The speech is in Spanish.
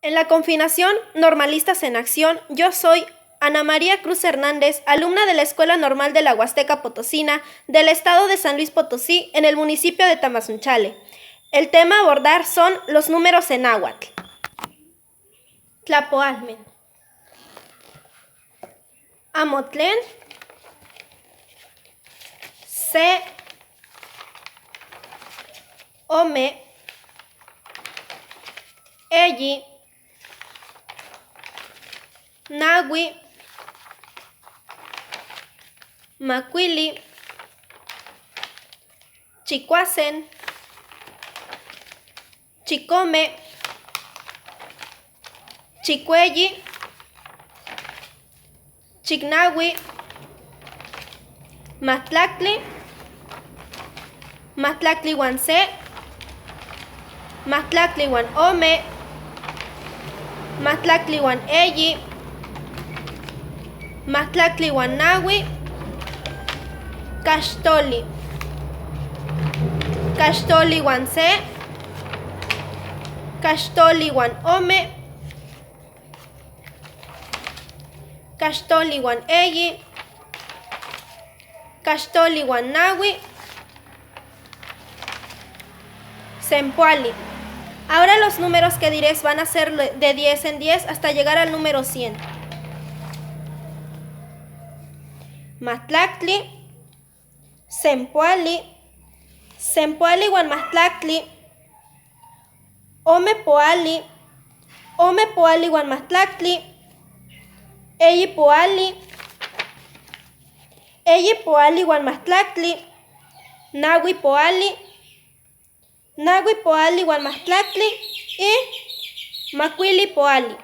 En la confinación Normalistas en Acción, yo soy Ana María Cruz Hernández, alumna de la Escuela Normal de la Huasteca Potosina, del estado de San Luis Potosí, en el municipio de Tamazunchale. El tema a abordar son los números en náhuatl. Tlapoalmen. Amotlen. Se. Ome. Eyi. Nahui. Macuili. Chicuasen. Chicome. Chicueyi. Chicnahui. Mahtlactli. Mahtlactli uan se. Mahtlactli uan ome. Mahtlactli uan eyi. Mahtlactli uan nahui. Caxtoli. Caxtoli uan se. Caxtoli uan ome. Caxtoli uan eyi. Caxtoli uan nahui. Sempoali. Ahora los números que diré van a ser de 10 en 10 hasta llegar al número 100. Mahtlactli. Sempoali. Sempoali uan mahtlactli. Omepoali. Omepoali uan mahtlactli. Eyipoali. Eyipoali uan mahtlactli. Nahuipoali. Nahuipoali uan mahtlactli. Y macuilipoali.